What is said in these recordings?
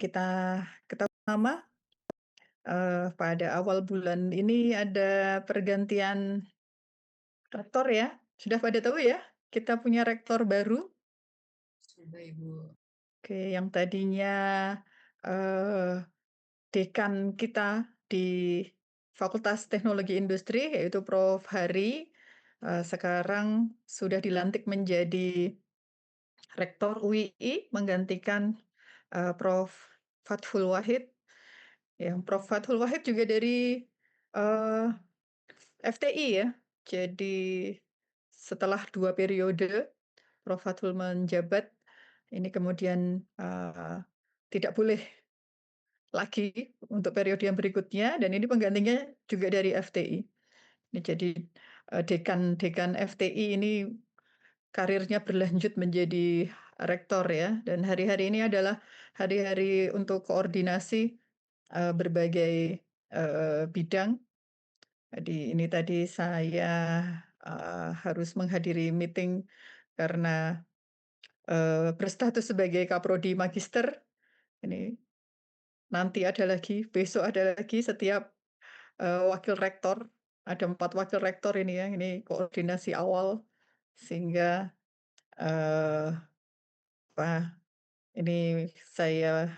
kita ketahui sama, pada awal bulan ini ada pergantian rektor ya. Sudah pada tahu ya? Kita punya rektor baru. Sudah, Ibu. Oke, yang tadinya, eee, dekan kita di Fakultas Teknologi Industri yaitu Prof. Hari, sekarang sudah dilantik menjadi rektor UII menggantikan, Prof. Fathul Wahid. Yang Prof. Fathul Wahid juga dari, eee, FTI ya. Jadi setelah 2 periode Prof. Fathul menjabat, ini kemudian, tidak boleh lagi untuk periode yang berikutnya dan ini penggantinya juga dari FTI. Ini jadi, dekan FTI ini karirnya berlanjut menjadi rektor ya, dan hari-hari ini adalah hari-hari untuk koordinasi, berbagai, bidang. Jadi ini tadi saya, harus menghadiri meeting karena, berstatus sebagai kaprodi magister. Ini nanti ada lagi, besok ada lagi setiap, wakil rektor, ada 4 wakil rektor ini ya, ini koordinasi awal sehingga, eee, apa, ini saya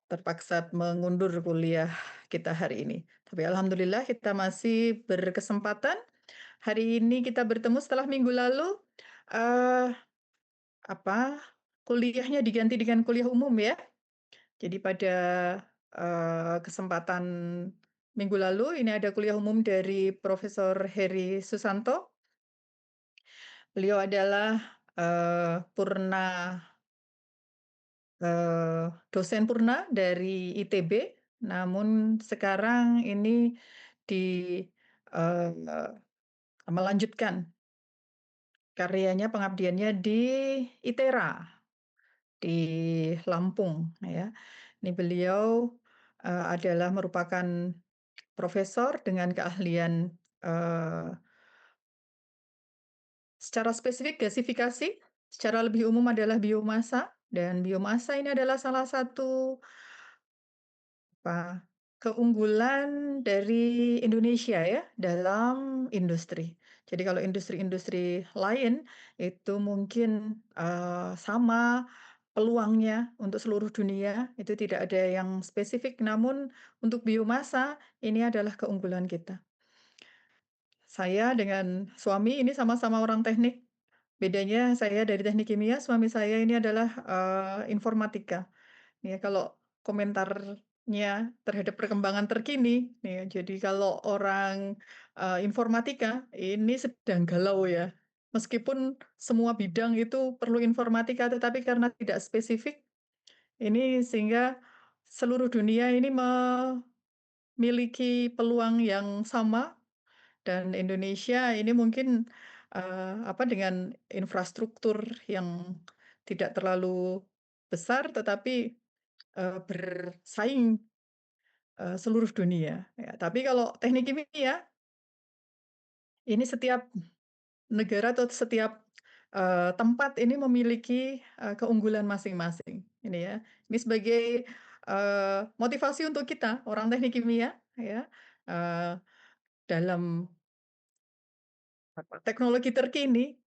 terpaksa mengundur kuliah kita hari ini. Tapi alhamdulillah kita masih berkesempatan, hari ini kita bertemu setelah minggu lalu, eee, apa, kuliahnya diganti dengan kuliah umum ya. Jadi pada, kesempatan minggu lalu ini ada kuliah umum dari Profesor Heri Susanto. Beliau adalah, dosen purna dari ITB, namun sekarang ini di eee, melanjutkan karyanya, pengabdiannya di ITERA, di Lampung ya. Ini beliau, adalah merupakan profesor dengan keahlian, eee, secara spesifik gasifikasi, secara lebih umum adalah biomasa, dan biomasa ini adalah salah satu apa, keunggulan dari Indonesia ya, dalam industri. Jadi kalau industri-industri lain itu mungkin, sama peluangnya untuk seluruh dunia, itu tidak ada yang spesifik, namun untuk biomasa ini adalah keunggulan kita. Saya dengan suami ini sama-sama orang teknik, bedanya saya dari teknik kimia, suami saya ini adalah, informatika. Ya, kalau komentarnya terhadap perkembangan terkini, ya, jadi kalau orang, informatika ini sedang galau ya. Meskipun semua bidang itu perlu informatika, tetapi karena tidak spesifik, ini sehingga seluruh dunia ini memiliki peluang yang sama dan Indonesia ini mungkin, apa, dengan infrastruktur yang tidak terlalu besar, tetapi bersaing, seluruh dunia, ya. Tapi kalau teknik kimia, ini setiap negara atau setiap, tempat ini memiliki, keunggulan masing-masing, ini ya. Ini sebagai, motivasi untuk kita, orang teknik kimia, ya, eee, dalam apa, teknologi terkini,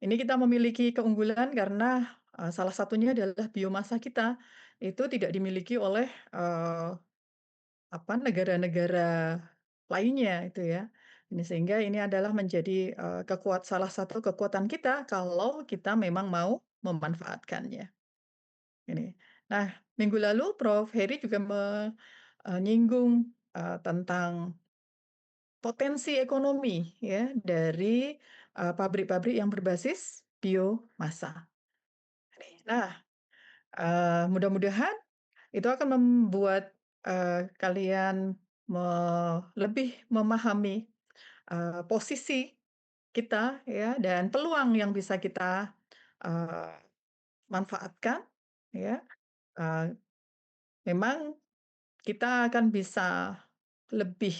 ini kita memiliki keunggulan karena, salah satunya adalah biomasa kita, itu tidak dimiliki oleh, apa, negara-negara lainnya itu ya. Ini sehingga ini adalah menjadi, salah satu kekuatan kita kalau kita memang mau memanfaatkannya, ini. Nah, minggu lalu Prof. Heri juga menyinggung, tentang potensi ekonomi ya dari, pabrik-pabrik yang berbasis biomasa. Nah, mudah-mudahan itu akan membuat, kalian lebih memahami, posisi kita ya dan peluang yang bisa kita, eee, manfaatkan ya. Eee, Memang kita akan bisa lebih,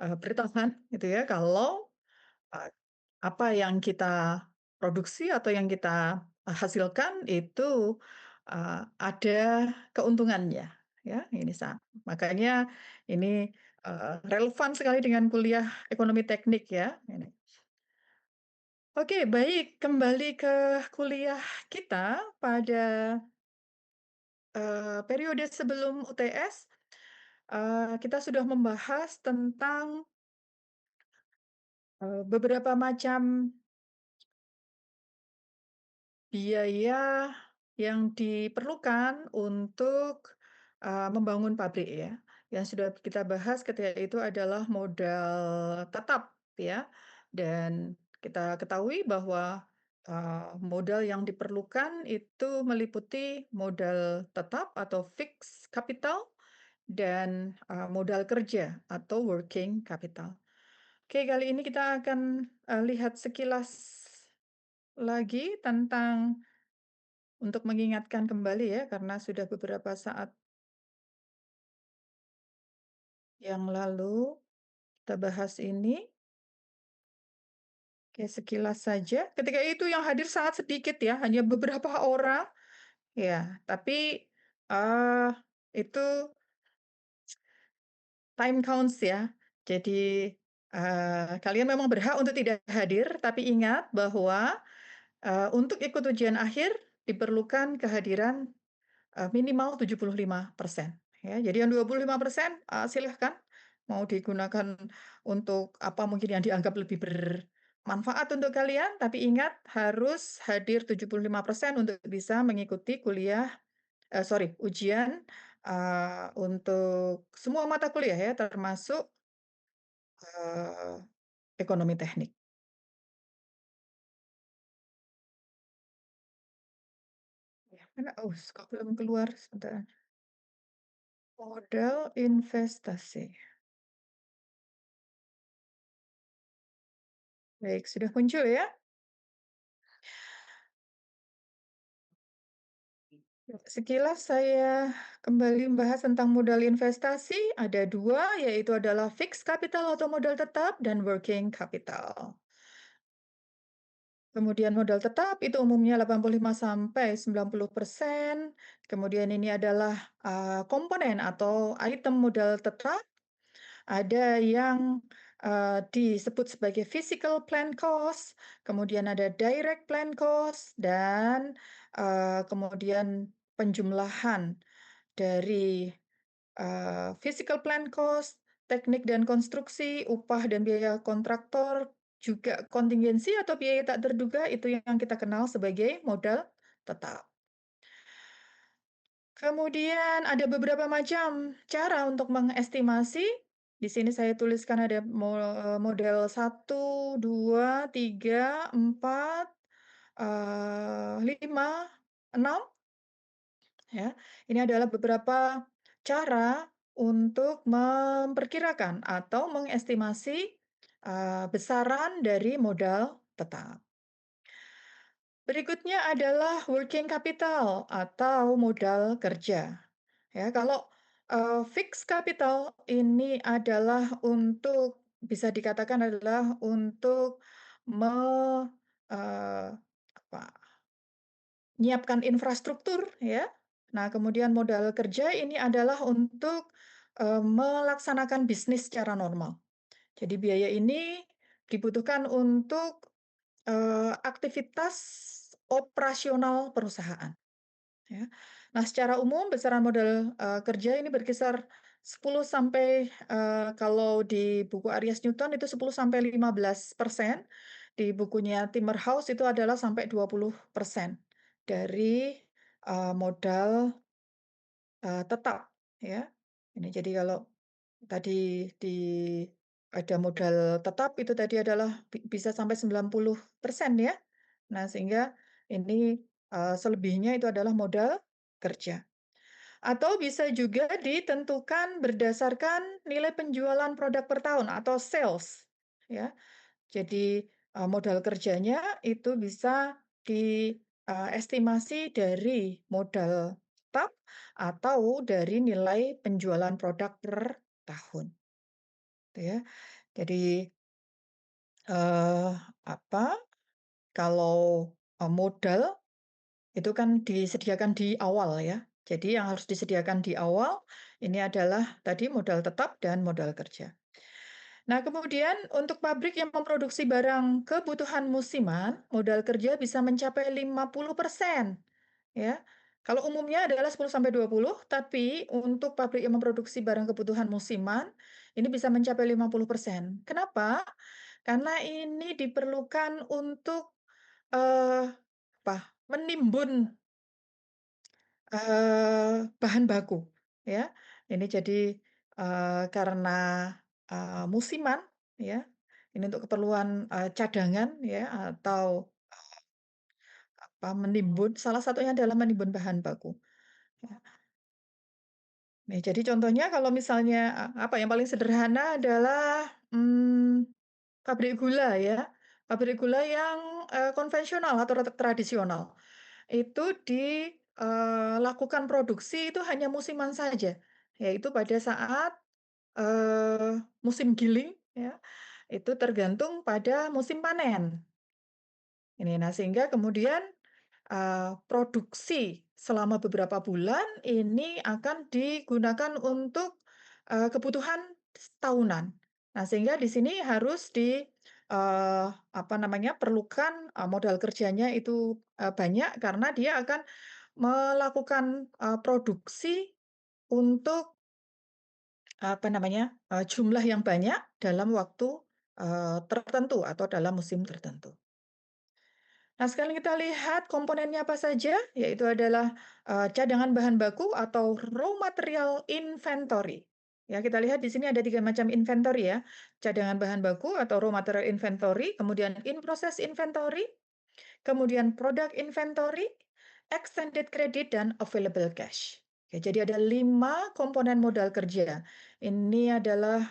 bertahan gitu ya kalau, eee, apa yang kita produksi atau yang kita, hasilkan itu, ada keuntungannya, ya, ini makanya ini, relevan sekali dengan kuliah ekonomi teknik ya, ini. Oke, baik, kembali ke kuliah kita pada, periode sebelum UTS, kita sudah membahas tentang, beberapa macam biaya yang diperlukan untuk, membangun pabrik ya. Yang sudah kita bahas ketika itu adalah modal tetap ya, dan kita ketahui bahwa, modal yang diperlukan itu meliputi modal tetap atau fixed capital dan, modal kerja atau working capital. Oke, kali ini kita akan, lihat sekilas lagi tentang untuk mengingatkan kembali ya, karena sudah beberapa saat yang lalu kita bahas ini. Oke, sekilas saja. Ketika itu yang hadir sangat sedikit ya, hanya beberapa orang. Ya, tapi, eee, itu time counts ya. Jadi, kalian memang berhak untuk tidak hadir, tapi ingat bahwa, untuk ikut ujian akhir diperlukan kehadiran minimal 75% ya. Jadi yang 25%, silahkan mau digunakan untuk apa mungkin yang dianggap lebih bermanfaat untuk kalian, tapi ingat harus hadir 75% untuk bisa mengikuti ujian, untuk semua mata kuliah ya, termasuk, eee, ekonomi teknik. Ya, mana kok belum keluar? Sebentar. Modal investasi. Baik, sudah muncul ya? Sekilas saya kembali membahas tentang modal investasi, ada 2, yaitu adalah fixed capital atau modal tetap dan working capital. Kemudian modal tetap itu umumnya 85 sampai 90%. Kemudian ini adalah, komponen atau item modal tetap, ada yang, disebut sebagai physical plant cost, kemudian ada direct plant cost, dan, kemudian penjumlahan dari, physical plant cost, teknik dan konstruksi, upah dan biaya kontraktor, juga kontingensi atau biaya tak terduga, itu yang kita kenal sebagai modal tetap. Kemudian ada beberapa macam cara untuk mengestimasi. Di sini saya tuliskan ada model 1, 2, 3, 4, 5, 6. Ya, ini adalah beberapa cara untuk memperkirakan atau mengestimasi, besaran dari modal tetap. Berikutnya adalah working capital atau modal kerja. Ya, kalau, fixed capital ini adalah untuk bisa dikatakan adalah untuk me apa Nyiapkan infrastruktur ya. Nah, kemudian modal kerja ini adalah untuk, melaksanakan bisnis secara normal. Jadi biaya ini dibutuhkan untuk, aktivitas operasional perusahaan, ya. Nah, secara umum besaran modal, kerja ini berkisar 10 sampai, kalau di buku Aries Newton itu 10 sampai 15%, di bukunya Timmerhouse itu adalah sampai 20% dari, modal, tetap ya. Ini jadi kalau tadi ada modal tetap itu tadi adalah bisa sampai 90% ya. Nah, sehingga ini, selebihnya itu adalah modal kerja. Atau bisa juga ditentukan berdasarkan nilai penjualan produk per tahun atau sales, ya. Jadi, modal kerjanya itu bisa diestimasi dari modal tetap atau dari nilai penjualan produk per tahun, gitu ya. Jadi, eee, apa, kalau, modal Itu kan disediakan di awal ya. Jadi yang harus disediakan di awal ini adalah tadi modal tetap dan modal kerja. Nah, kemudian untuk pabrik yang memproduksi barang kebutuhan musiman, modal kerja bisa mencapai 50%, ya. Kalau umumnya adalah 10 sampai 20, tapi untuk pabrik yang memproduksi barang kebutuhan musiman, ini bisa mencapai 50%. Kenapa? Karena ini diperlukan untuk, apa, menimbun bahan baku, ya. Ini jadi, karena, musiman, ya, ini untuk keperluan, cadangan, ya, atau apa, menimbun, salah satunya adalah menimbun bahan baku, ya. Nih, jadi contohnya kalau misalnya, apa, yang paling sederhana adalah, pabrik gula, ya. Pabrik gula yang, konvensional atau tradisional. Itu lakukan produksi itu hanya musiman saja, yaitu pada saat, musim giling ya, itu tergantung pada musim panen. Ini, nah sehingga kemudian, produksi selama beberapa bulan ini akan digunakan untuk, kebutuhan tahunan. Nah sehingga di sini harus apa namanya, perlukan, modal kerjanya itu, banyak karena dia akan melakukan, produksi untuk, apa namanya, jumlah yang banyak dalam waktu, tertentu atau dalam musim tertentu. Nah, sekarang kita lihat komponennya apa saja, yaitu adalah, cadangan bahan baku atau raw material inventory. Ya, kita lihat di sini ada 3 macam inventory ya, cadangan bahan baku atau raw material inventory, kemudian in process inventory, kemudian product inventory, extended credit, dan available cash. Oke, jadi ada 5 komponen modal kerja. Ini adalah,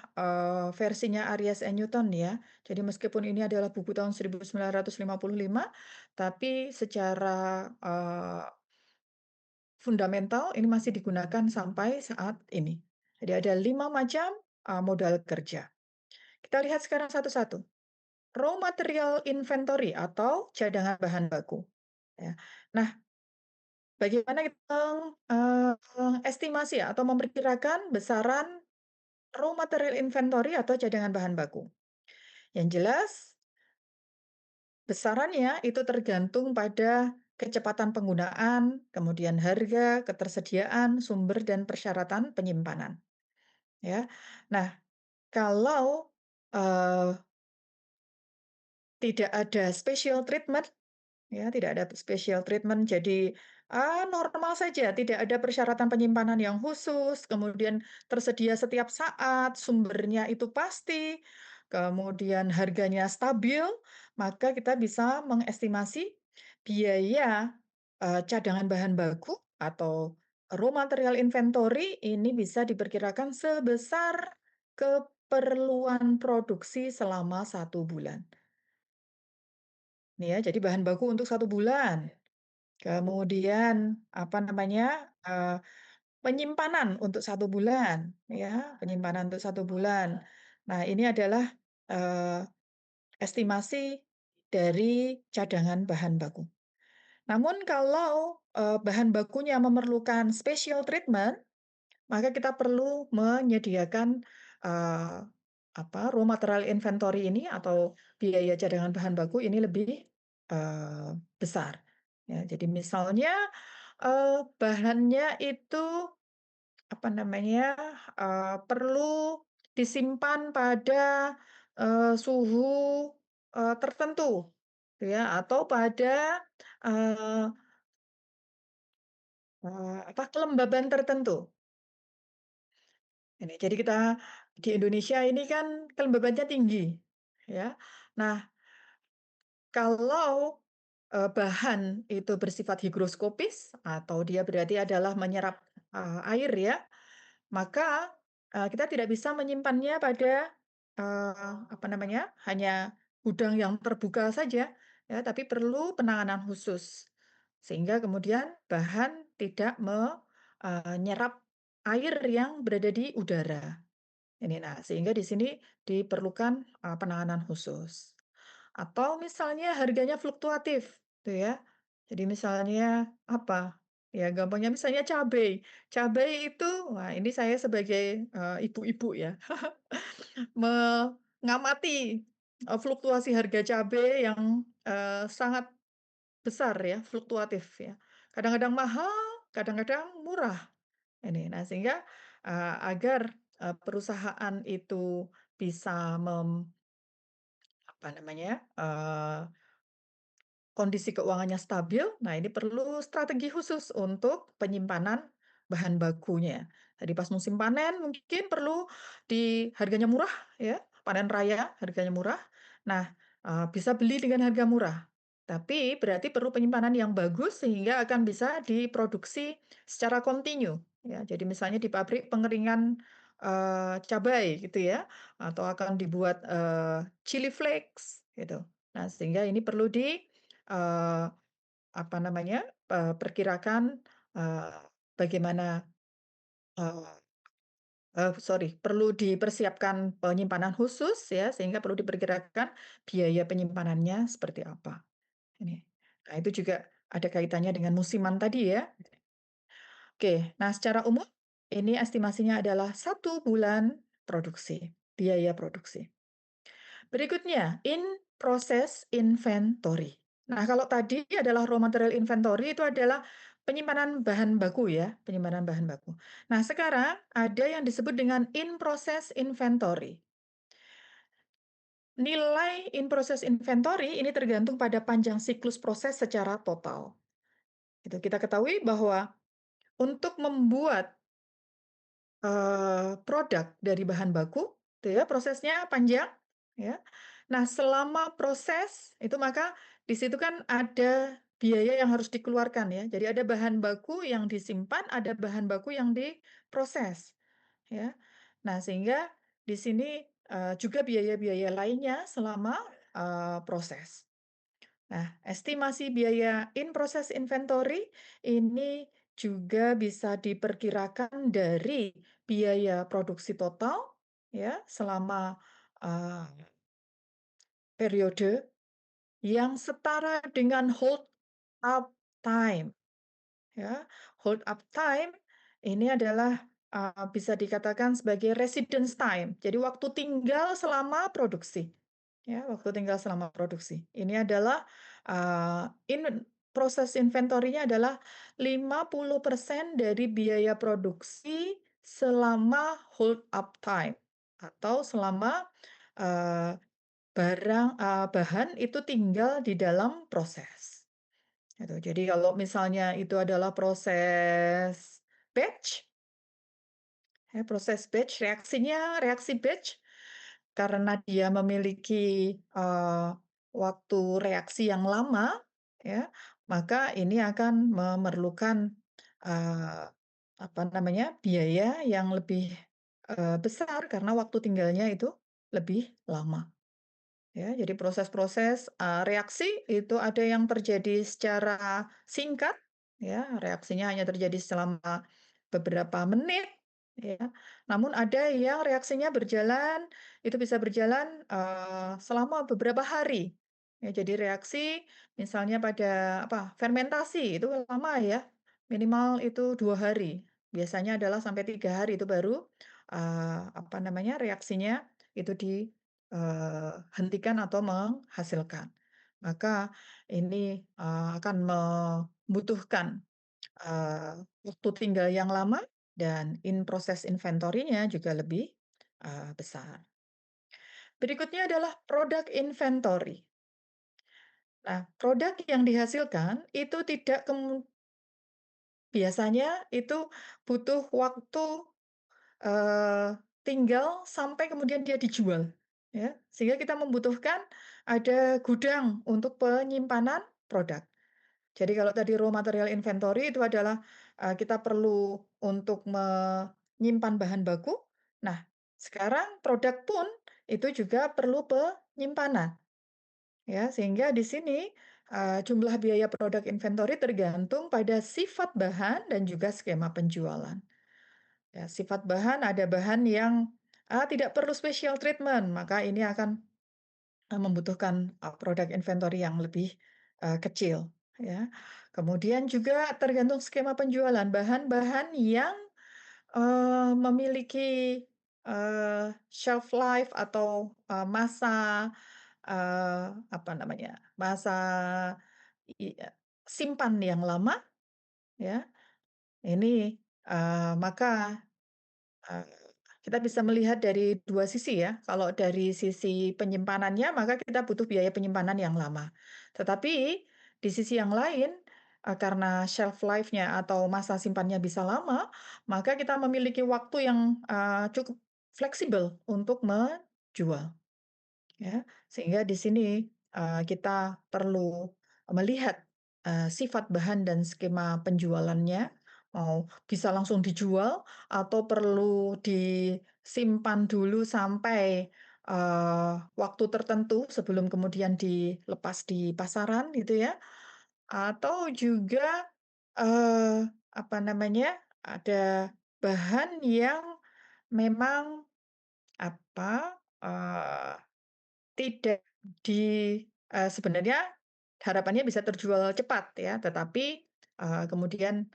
versinya Aries and Newton ya. Jadi meskipun ini adalah buku tahun 1955, tapi secara, fundamental ini masih digunakan sampai saat ini. Jadi ada 5 macam, modal kerja. Kita lihat sekarang satu-satu. Raw material inventory atau cadangan bahan baku, ya. Nah, bagaimana kita estimasi atau memperkirakan besaran raw material inventory atau cadangan bahan baku? Yang jelas, besarannya itu tergantung pada kecepatan penggunaan, kemudian harga, ketersediaan, sumber, dan persyaratan penyimpanan, ya. Nah, kalau, eee, tidak ada special treatment. Ya, tidak ada special treatment, jadi, normal saja, tidak ada persyaratan penyimpanan yang khusus, kemudian tersedia setiap saat, sumbernya itu pasti, kemudian harganya stabil, maka kita bisa mengestimasi biaya, cadangan bahan baku atau raw material inventory ini bisa diperkirakan sebesar keperluan produksi selama 1 bulan. Nih ya, jadi bahan baku untuk 1 bulan. Kemudian, apa namanya, penyimpanan untuk 1 bulan, ya, penyimpanan untuk 1 bulan. Nah, ini adalah, eee, estimasi dari cadangan bahan baku. Namun kalau, bahan bakunya memerlukan special treatment, maka kita perlu menyediakan, eee, apa, raw material inventory ini atau biaya cadangan bahan baku ini lebih, besar. Ya, jadi misalnya, bahannya itu, apa namanya, perlu disimpan pada, suhu, tertentu, gitu ya, atau pada, eee apa, kelembaban tertentu. Ini, jadi kita di Indonesia ini kan kelembabannya tinggi, ya. Nah, kalau, bahan itu bersifat higroskopis atau dia berarti adalah menyerap, air ya, maka, kita tidak bisa menyimpannya pada, apa namanya, hanya gudang yang terbuka saja, ya, tapi perlu penanganan khusus. Sehingga kemudian bahan tidak menyerap air yang berada di udara. Ini, nah, sehingga di sini diperlukan, penanganan khusus. Atau misalnya harganya fluktuatif, tuh ya. Jadi misalnya apa, ya gampangnya misalnya cabai. Cabai itu, wah ini saya sebagai, ibu-ibu ya, mengamati, fluktuasi harga cabai yang, sangat besar ya, fluktuatif ya. Kadang-kadang mahal, kadang-kadang murah ini. Nah sehingga, agar, perusahaan itu bisa apa namanya, kondisi keuangannya stabil, nah ini perlu strategi khusus untuk penyimpanan bahan bakunya. Jadi pas musim panen mungkin perlu harganya murah ya, panen raya harganya murah. Nah, bisa beli dengan harga murah. Tapi berarti perlu penyimpanan yang bagus sehingga akan bisa diproduksi secara kontinu ya. Jadi misalnya di pabrik pengeringan, cabai gitu ya, atau akan dibuat, chili flakes gitu. Nah sehingga ini perlu Eee, apa namanya, perkirakan, eee, bagaimana, eee sorry, perlu dipersiapkan penyimpanan khusus ya, sehingga perlu diperkirakan biaya penyimpanannya seperti apa, ini. Nah, itu juga ada kaitannya dengan musiman tadi ya. Oke, nah secara umum ini estimasinya adalah 1 bulan produksi, biaya produksi. Berikutnya, in-process inventory. Nah, kalau tadi adalah raw material inventory itu adalah penyimpanan bahan baku ya, penyimpanan bahan baku. Nah, sekarang ada yang disebut dengan in-process inventory. Nilai in-process inventory ini tergantung pada panjang siklus proses secara total. Itu kita ketahui bahwa untuk membuat produk dari bahan baku, itu ya, prosesnya panjang, ya. Nah, selama proses itu maka di situ kan ada biaya yang harus dikeluarkan ya. Jadi ada bahan baku yang disimpan, ada bahan baku yang diproses, ya. Nah, sehingga di sini, juga biaya-biaya lainnya selama, proses. Nah, estimasi biaya in process inventory ini juga bisa diperkirakan dari biaya produksi total ya selama periode yang setara dengan hold up time. Ya, hold up time ini adalah, bisa dikatakan sebagai residence time. Jadi waktu tinggal selama produksi, ya, waktu tinggal selama produksi. Ini adalah, proses inventory-nya adalah 50% dari biaya produksi selama hold up time atau selama, eee, bahan itu tinggal di dalam proses. Gitu. Jadi kalau misalnya itu adalah proses batch, ya proses batch, reaksi batch, karena dia memiliki, waktu reaksi yang lama, ya, maka ini akan memerlukan, eee, apa namanya, biaya yang lebih, besar karena waktu tinggalnya itu lebih lama. Ya, jadi proses-proses, reaksi itu ada yang terjadi secara singkat, ya, reaksinya hanya terjadi selama beberapa menit, ya. Namun ada yang reaksinya berjalan, itu bisa berjalan, selama beberapa hari. Ya, jadi reaksi misalnya pada apa, fermentasi itu lama ya, minimal itu 2 hari. Biasanya adalah sampai 3 hari itu baru, apa namanya, reaksinya itu hentikan atau menghasilkan. Maka ini, akan membutuhkan, waktu tinggal yang lama dan in proses inventory-nya juga lebih, besar. Berikutnya adalah produk inventory. Nah, produk yang dihasilkan itu tidak biasanya itu butuh waktu tinggal sampai kemudian dia dijual, ya. Sehingga kita membutuhkan ada gudang untuk penyimpanan produk. Jadi kalau tadi raw material inventory itu adalah, kita perlu untuk menyimpan bahan baku. Nah, sekarang produk pun itu juga perlu penyimpanan, ya. Sehingga di sini, jumlah biaya produk inventory tergantung pada sifat bahan dan juga skema penjualan. Ya, sifat bahan, ada bahan yang, tidak perlu special treatment, maka ini akan, membutuhkan, produk inventory yang lebih, kecil, ya. Kemudian juga tergantung skema penjualan, bahan-bahan yang, memiliki, shelf life atau, masa, apa namanya, masa simpan yang lama, ya, ini, maka Eee, kita bisa melihat dari 2 sisi ya. Kalau dari sisi penyimpanannya, maka kita butuh biaya penyimpanan yang lama. Tetapi di sisi yang lain, karena shelf life-nya atau masa simpannya bisa lama, maka kita memiliki waktu yang, cukup fleksibel untuk menjual. Ya, sehingga di sini, kita perlu melihat, sifat bahan dan skema penjualannya, mau bisa langsung dijual atau perlu disimpan dulu sampai, waktu tertentu sebelum kemudian dilepas di pasaran gitu ya. Atau juga, apa namanya, ada bahan yang memang apa, tidak sebenarnya harapannya bisa terjual cepat ya, tetapi, kemudian,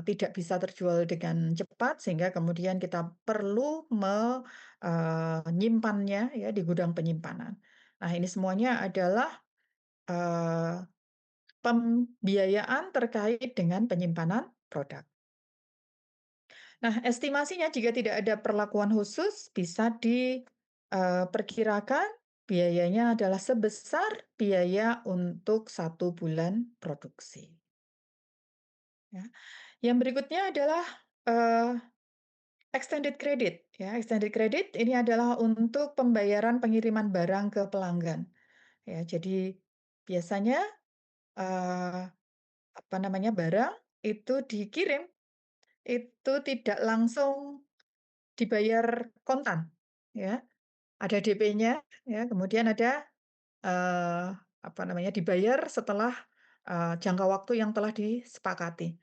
tidak bisa terjual dengan cepat sehingga kemudian kita perlu menyimpannya ya di gudang penyimpanan. Nah ini semuanya adalah, eee, pembiayaan terkait dengan penyimpanan produk. Nah, estimasinya jika tidak ada perlakuan khusus bisa diperkirakan biayanya adalah sebesar biaya untuk 1 bulan produksi, ya. Yang berikutnya adalah, eee, extended credit, ya. Extended credit ini adalah untuk pembayaran pengiriman barang ke pelanggan, ya. Jadi biasanya, eee, apa namanya, barang itu dikirim, itu tidak langsung dibayar kontan, ya. Ada DP-nya, ya, kemudian ada, apa namanya, dibayar setelah, jangka waktu yang telah disepakati.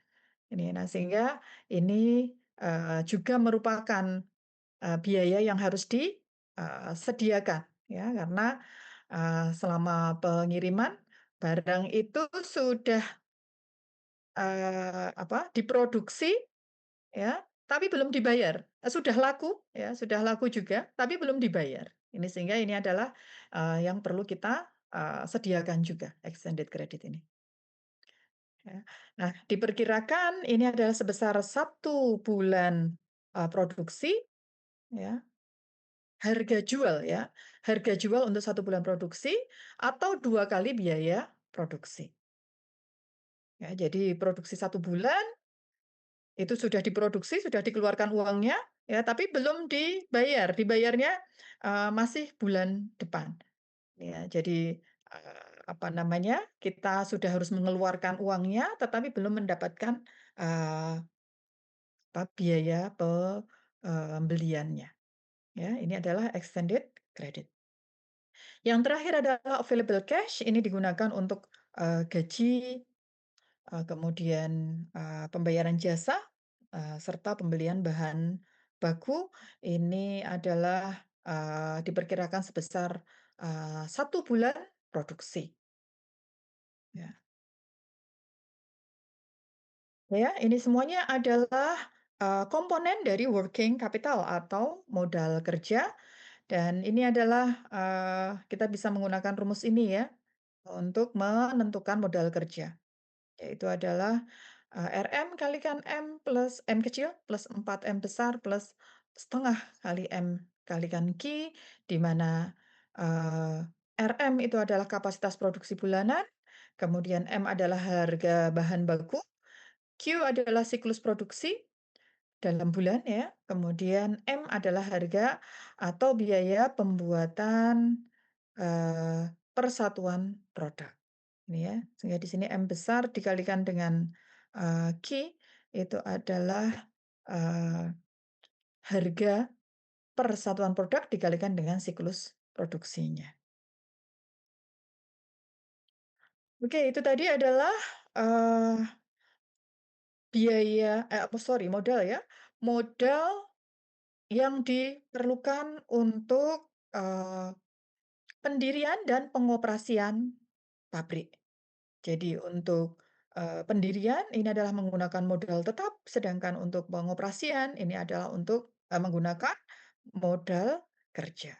Ini, nah sehingga ini, juga merupakan, biaya yang harus disediakan, ya, karena, selama pengiriman barang itu sudah, diproduksi ya, tapi belum dibayar. Sudah laku ya, sudah laku juga, tapi belum dibayar. Ini sehingga ini adalah, yang perlu kita, sediakan juga extended credit ini, ya. Nah, diperkirakan ini adalah sebesar 1 bulan, produksi ya, harga jual ya, harga jual untuk 1 bulan produksi atau 2 kali biaya produksi. Ya, jadi produksi 1 bulan itu sudah diproduksi, sudah dikeluarkan uangnya, ya, tapi belum dibayar, dibayarnya, masih bulan depan. Ya, jadi, apa namanya, kita sudah harus mengeluarkan uangnya, tetapi belum mendapatkan, biaya pembeliannya, ya. Ini adalah extended credit. Yang terakhir adalah available cash, ini digunakan untuk, gaji, kemudian, pembayaran jasa, serta pembelian bahan baku, ini adalah, diperkirakan sebesar, 1 bulan produksi, ya. Ya, ini semuanya adalah, komponen dari working capital atau modal kerja dan ini adalah, kita bisa menggunakan rumus ini ya, untuk menentukan modal kerja. Yaitu adalah, RM kalikan M plus M kecil plus 4M besar plus setengah kali M kalikan Q, di mana, RM itu adalah kapasitas produksi bulanan, kemudian M adalah harga bahan baku, Q adalah siklus produksi dalam bulan ya, kemudian M adalah harga atau biaya pembuatan, per satuan produk. Ini ya, sehingga di sini M besar dikalikan dengan, Q itu adalah, eee, harga per satuan produk dikalikan dengan siklus produksinya. Oke, itu tadi adalah, eee, modal ya, modal yang diperlukan untuk, pendirian dan pengoperasian pabrik. Jadi untuk pendirian ini adalah menggunakan modal tetap, sedangkan untuk pengoperasian ini adalah untuk, menggunakan modal kerja.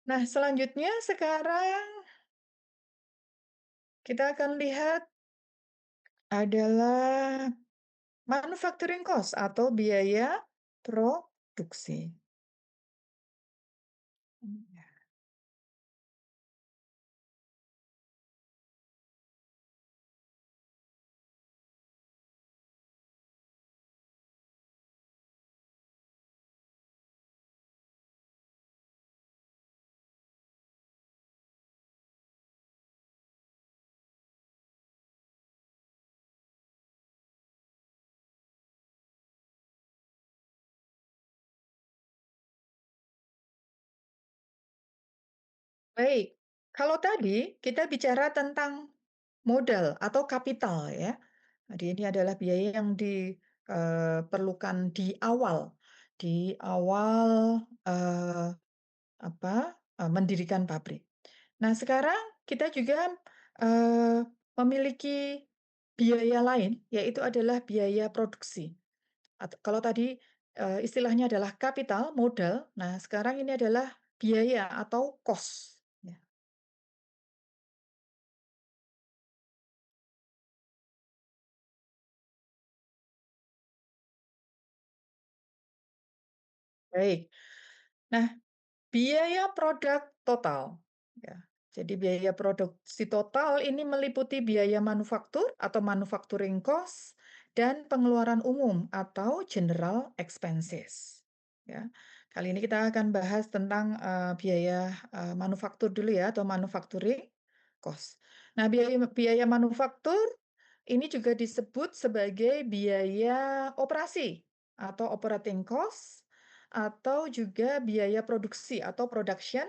Nah, selanjutnya sekarang kita akan lihat adalah manufacturing cost atau biaya produksi. Baik, kalau tadi kita bicara tentang modal atau kapital ya. Jadi ini adalah biaya yang diperlukan di awal, apa, mendirikan pabrik. Nah, sekarang kita juga, eee, memiliki biaya lain, yaitu adalah biaya produksi. Kalau tadi, istilahnya adalah kapital, modal, nah sekarang ini adalah biaya atau cost, ya. Baik. Nah, biaya produk total, ya. Jadi biaya produksi total ini meliputi biaya manufaktur atau manufacturing cost dan pengeluaran umum atau general expenses, ya. Kali ini kita akan bahas tentang, biaya, manufaktur dulu ya atau manufacturing cost. Nah, biaya biaya manufaktur ini juga disebut sebagai biaya operasi atau operating cost atau juga biaya produksi atau production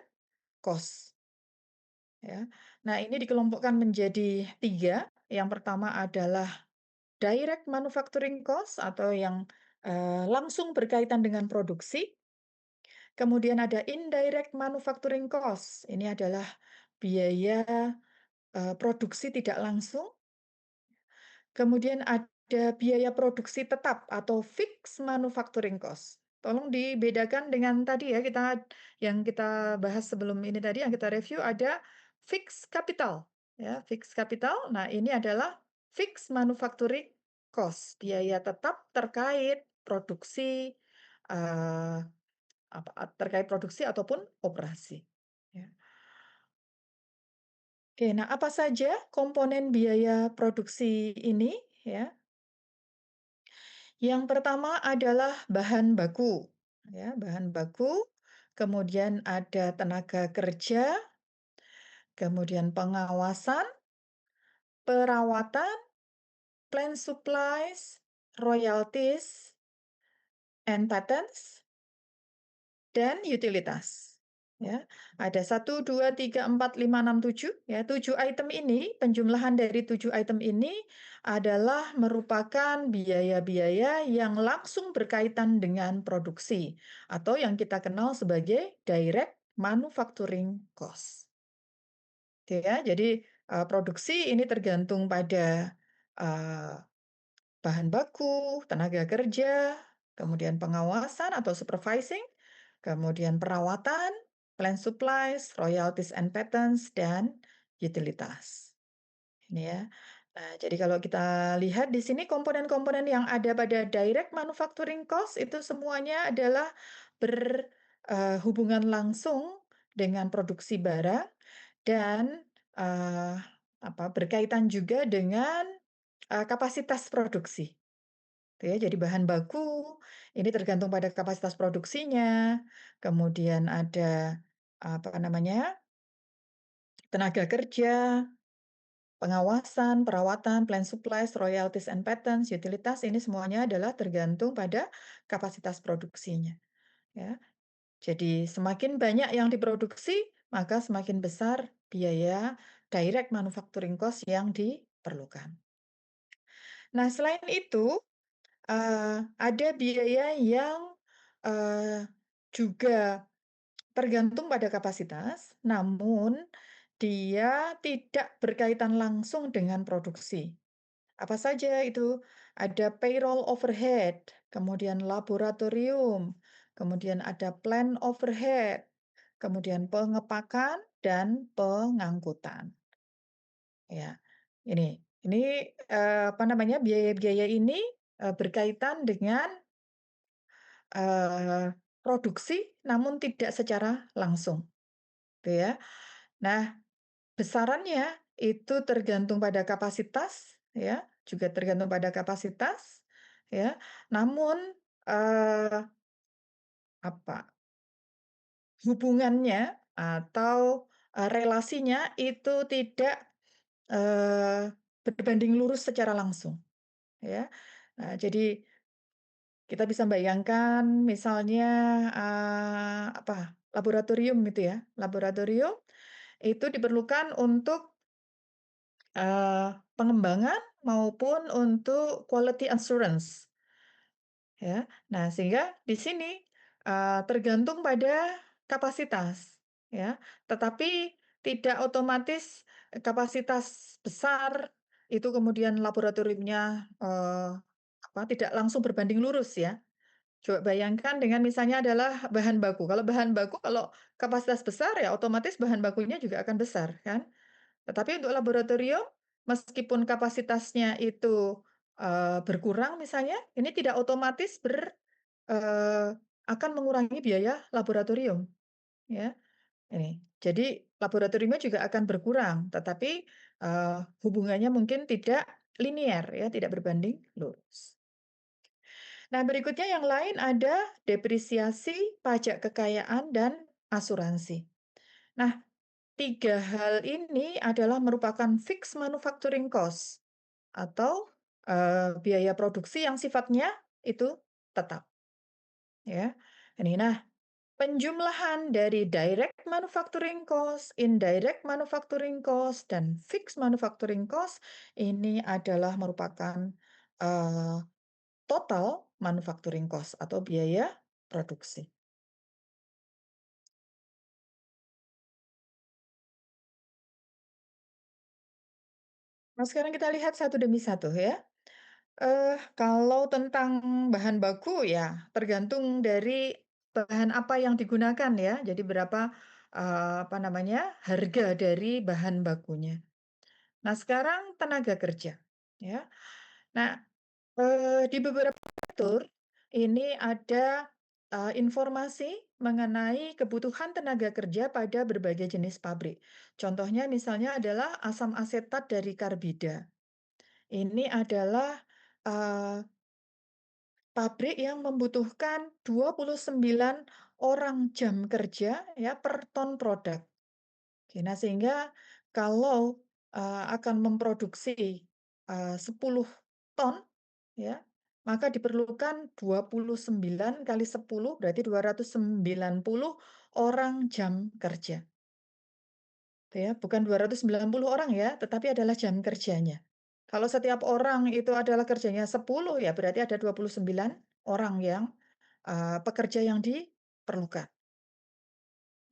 cost, ya. Nah, ini dikelompokkan menjadi 3. Yang pertama adalah direct manufacturing cost atau yang, langsung berkaitan dengan produksi. Kemudian ada indirect manufacturing cost, ini adalah biaya, produksi tidak langsung. Kemudian ada biaya produksi tetap atau fixed manufacturing cost. Tolong dibedakan dengan tadi ya, yang kita bahas sebelum ini tadi, yang kita review ada fixed capital, ya, fixed capital. Nah, ini adalah fixed manufacturing cost, biaya tetap terkait produksi, eee, terkait produksi ataupun operasi, ya. Oke, nah apa saja komponen biaya produksi ini, ya? Yang pertama adalah bahan baku, ya, bahan baku, kemudian ada tenaga kerja, kemudian pengawasan, perawatan, plant supplies, royalties, and patents, dan utilitas. Ya, ada 1, 2, 3, 4, 5, 6, 7. Ya, 7 item ini, penjumlahan dari 7 item ini adalah merupakan biaya-biaya yang langsung berkaitan dengan produksi atau yang kita kenal sebagai direct manufacturing cost. Oke ya, jadi produksi ini tergantung pada eh, bahan baku, tenaga kerja, kemudian pengawasan atau supervising, kemudian perawatan, plant supplies, royalties and patents, dan utilitas. Ini ya. Nah, jadi kalau kita lihat di sini komponen-komponen yang ada pada direct manufacturing cost itu semuanya adalah berhubungan langsung dengan produksi barang dan eh, berkaitan juga dengan kapasitas produksi. Gitu ya, jadi bahan baku ini tergantung pada kapasitas produksinya, kemudian ada apa namanya, tenaga kerja, pengawasan, perawatan, plant supplies, royalties and patents, utilitas ini semuanya adalah tergantung pada kapasitas produksinya, ya. Jadi semakin banyak yang diproduksi, maka semakin besar biaya direct manufacturing cost yang diperlukan. Nah, selain itu, ada biaya yang, eee, juga tergantung pada kapasitas, namun dia tidak berkaitan langsung dengan produksi. Apa saja itu? Ada payroll overhead, kemudian laboratorium, kemudian ada plant overhead, kemudian pengepakan dan pengangkutan. Ya, ini apa namanya, biaya-biaya ini, berkaitan dengan, produksi namun tidak secara langsung, gitu ya. Nah, besarannya itu tergantung pada kapasitas, ya, juga tergantung pada kapasitas, ya. Namun, eee, apa, hubungannya atau, relasinya itu tidak, berbanding lurus secara langsung, ya. Nah, jadi kita bisa bayangkan misalnya, apa, laboratorium gitu ya. Laboratorium itu diperlukan untuk, pengembangan maupun untuk quality assurance, ya. Nah, sehingga di sini, tergantung pada kapasitas, ya. Tetapi tidak otomatis kapasitas besar itu kemudian laboratoriumnya, apa, tidak langsung berbanding lurus ya. Coba bayangkan dengan misalnya adalah bahan baku. Kalau bahan baku kalau kapasitas besar ya otomatis bahan bakunya juga akan besar kan. Tetapi untuk laboratorium meskipun kapasitasnya itu, berkurang misalnya, ini tidak otomatis akan mengurangi biaya laboratorium ya, ini. Jadi laboratoriumnya juga akan berkurang, tetapi, hubungannya mungkin tidak linear ya, tidak berbanding lurus. Nah, berikutnya yang lain ada depresiasi, pajak kekayaan, dan asuransi. Nah, 3 hal ini adalah merupakan fixed manufacturing cost atau, biaya produksi yang sifatnya itu tetap, ya. Nah, penjumlahan dari direct manufacturing cost, indirect manufacturing cost, dan fixed manufacturing cost ini adalah merupakan, eee total manufacturing cost atau biaya produksi. Nah, sekarang kita lihat satu demi satu ya. Kalau tentang bahan baku ya tergantung dari bahan apa yang digunakan ya. Jadi berapa, apa namanya, harga dari bahan bakunya. Nah, sekarang tenaga kerja, ya. Nah, di beberapa sektor, ini ada, informasi mengenai kebutuhan tenaga kerja pada berbagai jenis pabrik. Contohnya misalnya adalah asam asetat dari karbida. Ini adalah, eee, pabrik yang membutuhkan 29 orang jam kerja ya per ton produk. Oke, nah sehingga kalau, akan memproduksi, 10 ton ya, maka diperlukan 29 kali 10 berarti 290 orang jam kerja, gitu ya. Bukan 290 orang ya, tetapi adalah jam kerjanya. Kalau setiap orang itu adalah kerjanya 10 ya berarti ada 29 orang yang, pekerja yang diperlukan,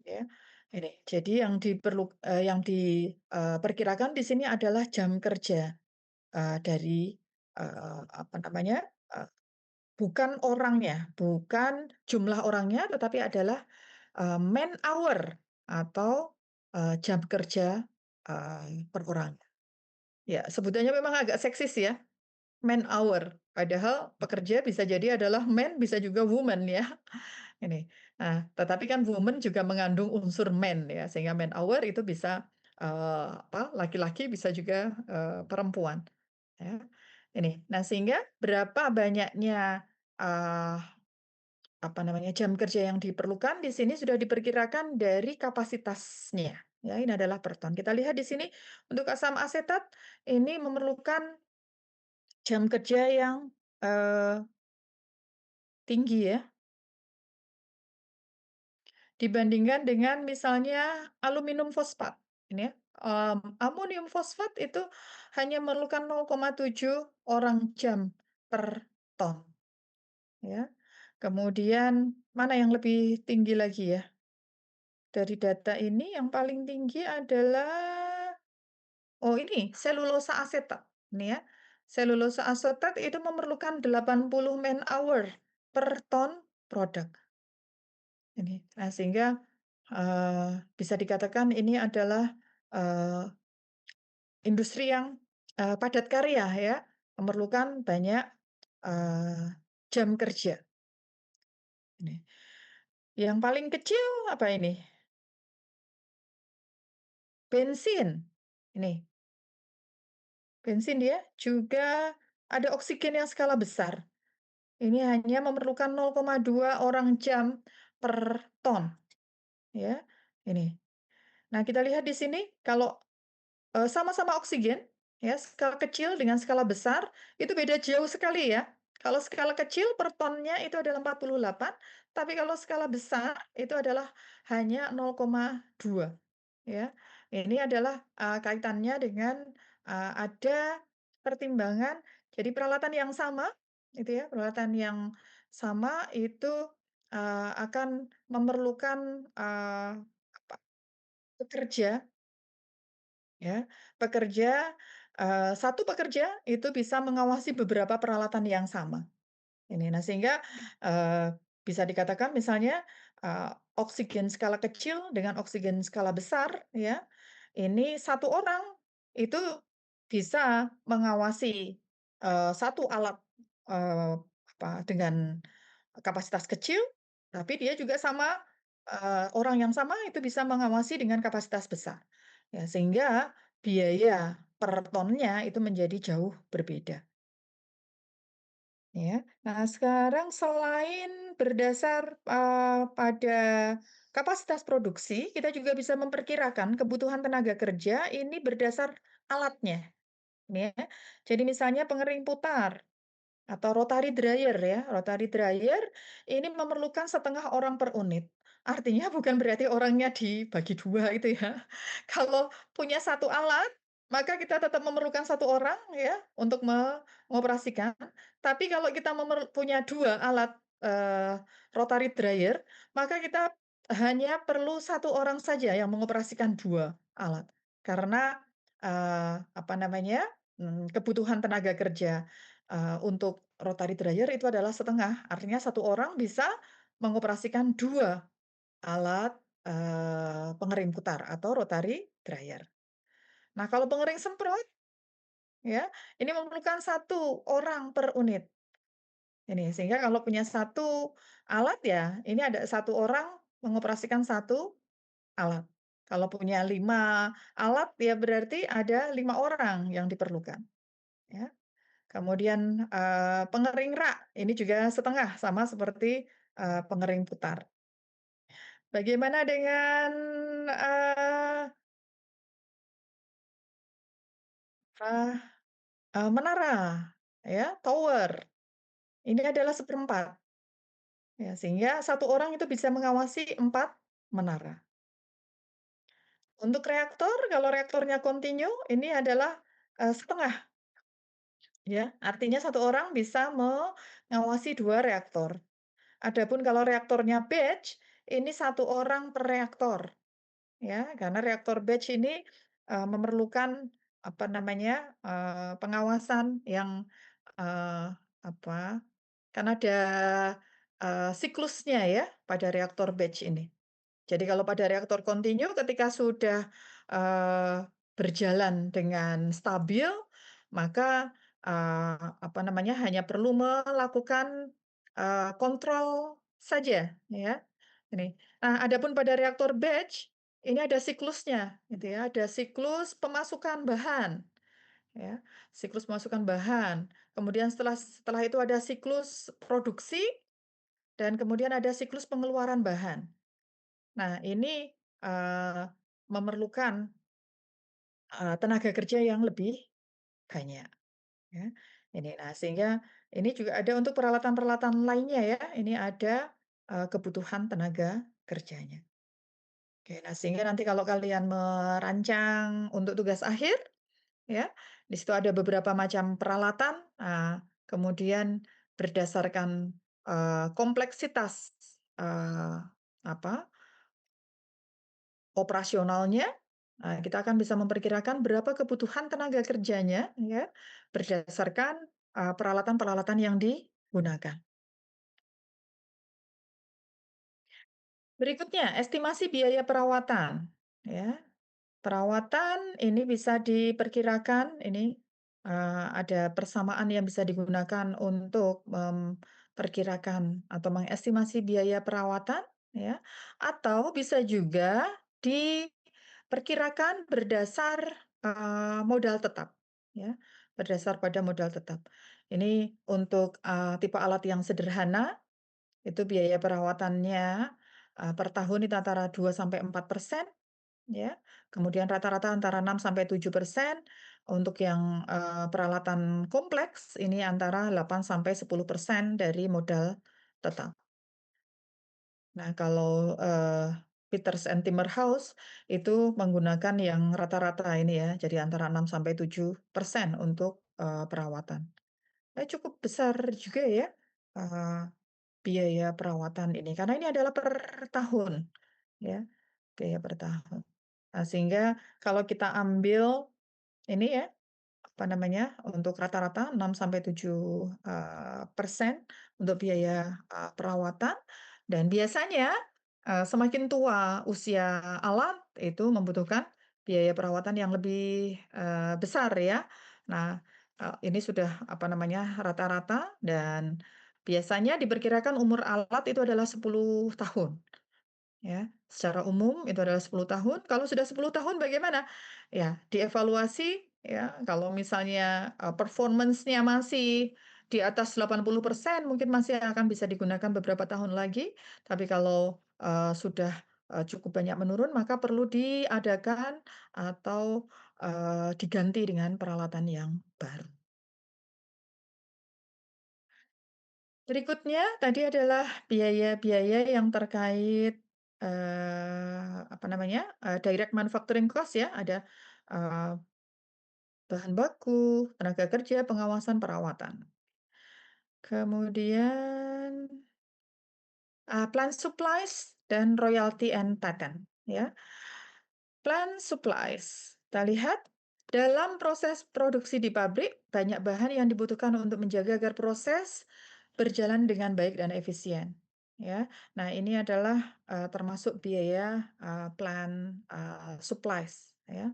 ya. Jadi yang diperkirakan di sini adalah jam kerja, dari, apa namanya, bukan orangnya, bukan jumlah orangnya, tetapi adalah, man hour atau, jam kerja, per orang. Ya, sebutannya memang agak seksis ya, man hour. Padahal pekerja bisa jadi adalah man, bisa juga woman ya. Ini. Nah, tetapi kan woman juga mengandung unsur man ya, sehingga man hour itu bisa, apa, laki-laki bisa juga, perempuan, ya. Nah sehingga berapa banyaknya, eee, apa namanya, jam kerja yang diperlukan di sini sudah diperkirakan dari kapasitasnya, ya, ini adalah per ton. Kita lihat di sini untuk asam asetat ini memerlukan jam kerja yang, eee, tinggi ya, dibandingkan dengan misalnya aluminium fosfat, ini ya, amonium fosfat itu hanya memerlukan 0,7 orang jam per ton, ya. Kemudian mana yang lebih tinggi lagi ya? Dari data ini yang paling tinggi adalah oh ini, selulosa asetat. Ini ya, selulosa asetat itu memerlukan 80 man hour per ton produk. Ini. Nah, sehingga, bisa dikatakan ini adalah, eee, industri yang, padat karya ya, memerlukan banyak, eee, jam kerja, ini. Yang paling kecil apa ini? Bensin. Ini, bensin dia juga ada oksigen yang skala besar. Ini hanya memerlukan 0,2 orang jam per ton, ya, ini. Nah, kita lihat di sini kalau sama-sama oksigen, ya, skala kecil dengan skala besar, itu beda jauh sekali ya. Kalau skala kecil per tonnya itu adalah 48, tapi kalau skala besar itu adalah hanya 0,2, ya. Ini adalah, kaitannya dengan, ada pertimbangan, jadi peralatan yang sama, itu ya, peralatan yang sama itu, akan memerlukan, apa, pekerja ya, pekerja, satu pekerja itu bisa mengawasi beberapa peralatan yang sama. Ini, nah sehingga, bisa dikatakan misalnya, oksigen skala kecil dengan oksigen skala besar ya, ini satu orang itu bisa mengawasi, 1 alat, eee, dengan kapasitas kecil, tapi dia juga sama, orang yang sama itu bisa mengawasi dengan kapasitas besar. Ya, sehingga biaya per tonnya itu menjadi jauh berbeda, ya. Nah, sekarang selain berdasar, pada kapasitas produksi, kita juga bisa memperkirakan kebutuhan tenaga kerja ini berdasar alatnya, ya. Jadi misalnya pengering putar atau rotary dryer ya, rotary dryer ini memerlukan setengah orang per unit. Artinya bukan berarti orangnya dibagi 2 itu ya. Kalau punya satu alat, maka kita tetap memerlukan satu orang ya untuk mengoperasikan. Tapi kalau kita punya 2 alat, rotary dryer, maka kita hanya perlu satu orang saja yang mengoperasikan 2 alat. Karena, apa namanya, kebutuhan tenaga kerja untuk rotary dryer itu adalah setengah, artinya satu orang bisa mengoperasikan 2 alat, pengering putar atau rotary dryer. Nah, kalau pengering semprot ya, ini memerlukan satu orang per unit. Ini, sehingga kalau punya satu alat ya, ini ada satu orang mengoperasikan satu alat. Kalau punya 5 alat ya berarti ada 5 orang yang diperlukan, ya. Kemudian, pengering rak, ini juga setengah, sama seperti, pengering putar. Bagaimana dengan, eee eee menara, ya, tower, ini adalah seperempat, ya, sehingga satu orang itu bisa mengawasi 4 menara. Untuk reaktor, kalau reaktornya kontinu, ini adalah, setengah, ya, artinya satu orang bisa mengawasi 2 reaktor. Adapun kalau reaktornya batch, ini satu orang per reaktor, ya, karena reaktor batch ini, memerlukan, apa namanya, pengawasan yang, eee, apa, kan ada, siklusnya ya pada reaktor batch ini. Jadi kalau pada reaktor kontinu ketika sudah, eee, berjalan dengan stabil, maka, apa namanya, hanya perlu melakukan, kontrol saja, ya, ini. Nah, adapun pada reaktor batch, ini ada siklusnya, gitu ya, ada siklus pemasukan bahan, ya, siklus pemasukan bahan. Kemudian setelah setelah itu ada siklus produksi, dan kemudian ada siklus pengeluaran bahan. Nah, ini, memerlukan, tenaga kerja yang lebih banyak, ya. Ini, nah sehingga ini juga ada untuk peralatan-peralatan lainnya ya, ini ada, kebutuhan tenaga kerjanya. Oke, nah sehingga nanti kalau kalian merancang untuk tugas akhir, ya, di situ ada beberapa macam peralatan, kemudian berdasarkan, kompleksitas, apa operasionalnya, kita akan bisa memperkirakan berapa kebutuhan tenaga kerjanya ya, berdasarkan, peralatan-peralatan yang digunakan. Berikutnya, estimasi biaya perawatan, ya. Perawatan ini bisa diperkirakan ini, ada persamaan yang bisa digunakan untuk memperkirakan atau mengestimasi biaya perawatan, ya, atau bisa juga diperkirakan berdasar, modal tetap, ya, berdasar pada modal tetap. Ini untuk, tipe alat yang sederhana, itu biaya perawatannya, per tahun itu antara 2 sampai 4%. Ya, kemudian rata-rata antara 6 sampai 7%. Untuk yang, peralatan kompleks ini antara 8 sampai 10% dari modal tetap. Nah, kalau, Peters and Timber House itu menggunakan yang rata-rata ini ya, jadi antara 6 sampai 7% untuk, perawatan. Cukup besar juga ya, eee, biaya perawatan ini, karena ini adalah per tahun, ya, biaya per tahun. Sehingga kalau kita ambil ini ya, apa namanya, untuk rata-rata 6 sampai 7 persen untuk biaya, perawatan dan biasanya, semakin tua usia alat, itu membutuhkan biaya perawatan yang lebih, besar ya. Nah, ini sudah, apa namanya, rata-rata dan biasanya diperkirakan umur alat itu adalah 10 tahun. Ya, secara umum itu adalah 10 tahun, kalau sudah 10 tahun bagaimana? Ya, dievaluasi ya, kalau misalnya, performance-nya masih di atas 80% mungkin masih akan bisa digunakan beberapa tahun lagi, tapi kalau, sudah, cukup banyak menurun maka perlu diadakan atau, diganti dengan peralatan yang baru. Berikutnya tadi adalah biaya-biaya yang terkait, apa namanya, direct manufacturing cost ya, ada, eee, bahan baku, tenaga kerja, pengawasan, perawatan. Kemudian, plant supplies dan royalty and patent, ya. Plant supplies. Kita lihat dalam proses produksi di pabrik, banyak bahan yang dibutuhkan untuk menjaga agar proses berjalan dengan baik dan efisien. Ya, nah ini adalah termasuk biaya plant supplies. Ya,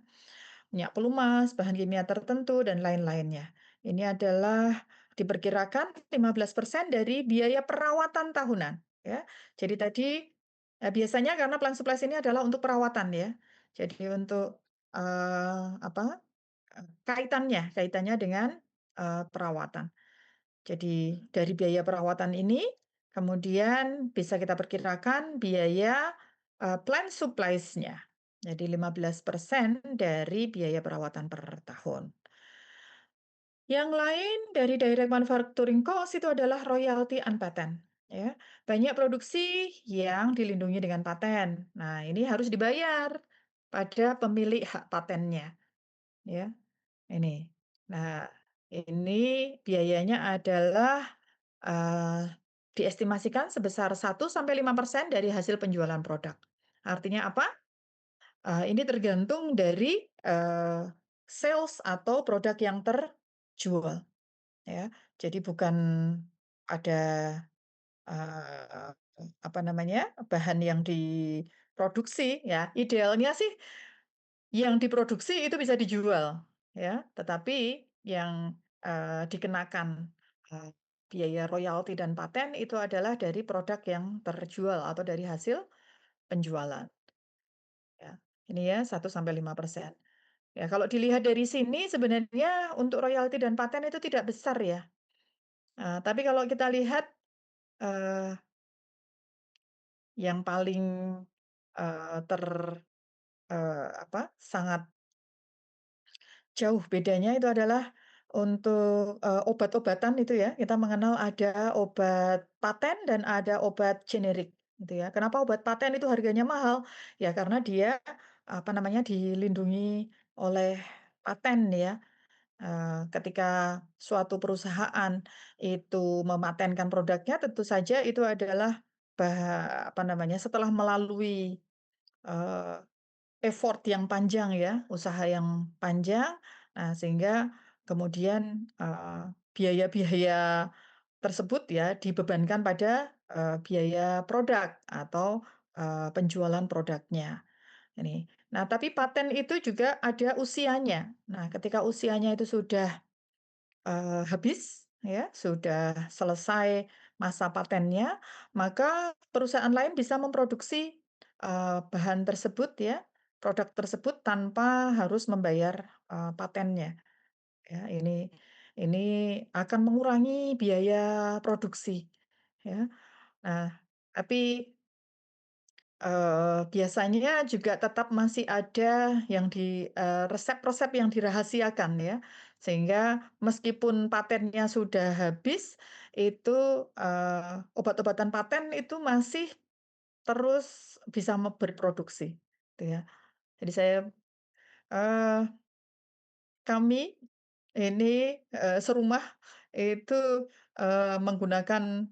minyak pelumas, bahan kimia tertentu, dan lain-lainnya. Ini adalah diperkirakan 15% dari biaya perawatan tahunan. Ya, jadi tadi biasanya karena plant supplies ini adalah untuk perawatan ya. Jadi untuk, apa, kaitannya dengan, perawatan. Jadi dari biaya perawatan ini, kemudian bisa kita perkirakan biaya, plant supplies-nya. Jadi 15% dari biaya perawatan per tahun. Yang lain dari direct manufacturing cost itu adalah royalty and patent, ya. Banyak produksi yang dilindungi dengan paten. Nah, ini harus dibayar pada pemilik hak patennya, ya, ini. Nah, ini biayanya adalah, diestimasikan sebesar 1 sampai 5% dari hasil penjualan produk. Artinya apa? Ini tergantung dari, sales atau produk yang terjual. Ya, jadi bukan ada, eee, apa namanya, bahan yang diproduksi ya, idealnya sih yang diproduksi itu bisa dijual ya, tetapi yang, dikenakan, eee, biaya royalti dan paten itu adalah dari produk yang terjual atau dari hasil penjualan ya. Ini ya 1 sampai 5%. Ya kalau dilihat dari sini sebenarnya untuk royalti dan paten itu tidak besar ya. Tapi kalau kita lihat, eee, yang paling, eee, ter apa, sangat jauh bedanya itu adalah untuk, obat-obatan itu ya, kita mengenal ada obat paten dan ada obat generik, gitu ya. Kenapa obat paten itu harganya mahal? Ya karena dia, apa namanya, dilindungi oleh paten ya. Ketika suatu perusahaan itu mematenkan produknya, tentu saja itu adalah apa namanya, setelah melalui, effort yang panjang ya, usaha yang panjang, sehingga kemudian, biaya-biaya tersebut ya dibebankan pada, biaya produk atau, penjualan produknya, ini. Nah, tapi paten itu juga ada usianya. Nah, ketika usianya itu sudah habis ya, sudah selesai masa patennya, maka perusahaan lain bisa memproduksi, bahan tersebut ya, produk tersebut tanpa harus membayar, patennya, ya. Ini akan mengurangi biaya produksi, ya. Nah, tapi biasanya juga tetap masih ada yang resep-resep yang dirahasiakan ya, sehingga meskipun patennya sudah habis, itu, obat-obatan paten itu masih terus bisa berproduksi, gitu ya. Jadi eee, kami ini, serumah itu, menggunakan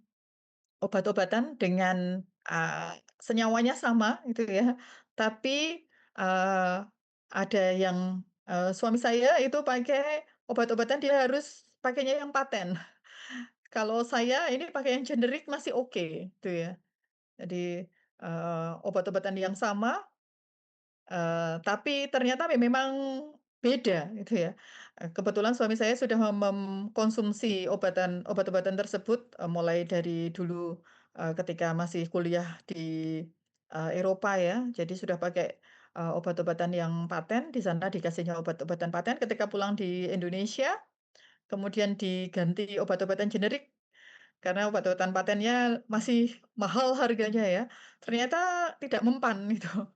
obat-obatan dengan, senyawanya sama gitu ya, tapi, ada yang, suami saya itu pakai obat-obatan dia harus pakainya yang paten. Kalau saya ini pakai yang generik masih oke gitu ya. Jadi, obat-obatan yang sama, tapi ternyata memang beda gitu ya. Kebetulan suami saya sudah mengkonsumsi obat-obatan tersebut, mulai dari dulu, ketika masih kuliah di, Eropa ya. Jadi sudah pakai, obat-obatan yang paten, di sana dikasihnya obat-obatan paten, ketika pulang di Indonesia, kemudian diganti obat-obatan generik, karena obat-obatan patennya masih mahal harganya ya, ternyata tidak mempan gitu.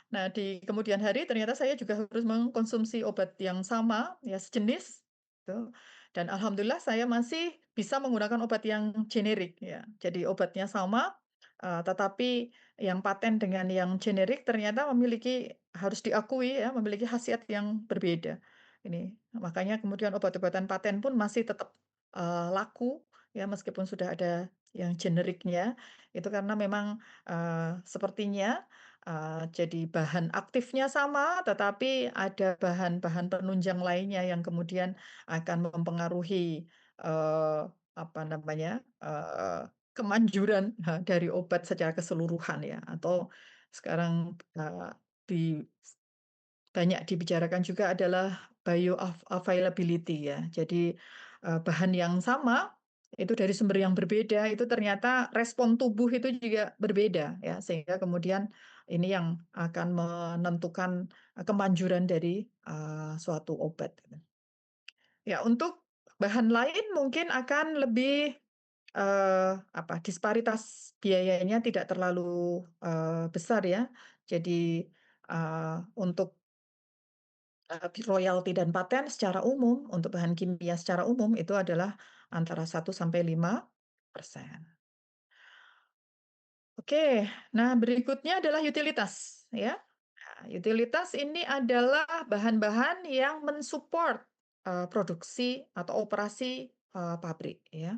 Nah, di kemudian hari ternyata saya juga harus mengkonsumsi obat yang sama, ya sejenis, gitu, dan alhamdulillah saya masih bisa menggunakan obat yang generik ya. Jadi obatnya sama, tetapi yang paten dengan yang generik ternyata harus diakui ya, memiliki khasiat yang berbeda, ini. Makanya kemudian obat-obatan paten pun masih tetap, laku ya, meskipun sudah ada yang generiknya, itu karena memang, sepertinya jadi bahan aktifnya sama, tetapi ada bahan-bahan penunjang lainnya yang kemudian akan mempengaruhi, apa namanya, kemanjuran, dari obat secara keseluruhan ya, atau sekarang, di banyak dibicarakan juga adalah availability ya. Jadi, bahan yang sama, itu dari sumber yang berbeda, itu ternyata respon tubuh itu juga berbeda ya, sehingga kemudian ini yang akan menentukan, kemanjuran dari, suatu obat gitu. Ya untuk bahan lain mungkin akan lebih, apa, disparitas biayanya tidak terlalu, besar ya. Jadi, untuk royalti dan paten secara umum, untuk bahan kimia secara umum itu adalah antara 1 sampai 5%. Oke, nah berikutnya adalah utilitas ya. Nah, utilitas ini adalah bahan-bahan yang mensupport, produksi atau operasi, pabrik ya.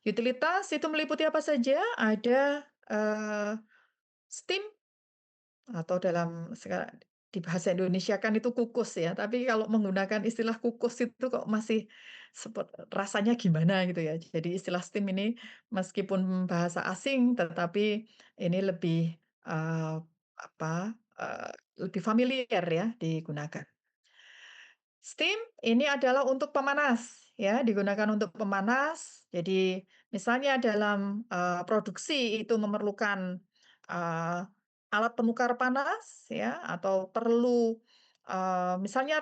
Utilitas itu meliputi apa saja? Ada, steam atau dalam di bahasa Indonesia kan itu kukus ya, tapi kalau menggunakan istilah kukus itu kok masih rasanya gimana gitu ya. Jadi istilah steam ini meskipun bahasa asing, tetapi ini lebih, apa, lebih familiar ya digunakan. Steam ini adalah untuk pemanas ya, digunakan untuk pemanas. Jadi misalnya dalam, produksi itu memerlukan, eee, alat penukar panas ya, atau perlu, misalnya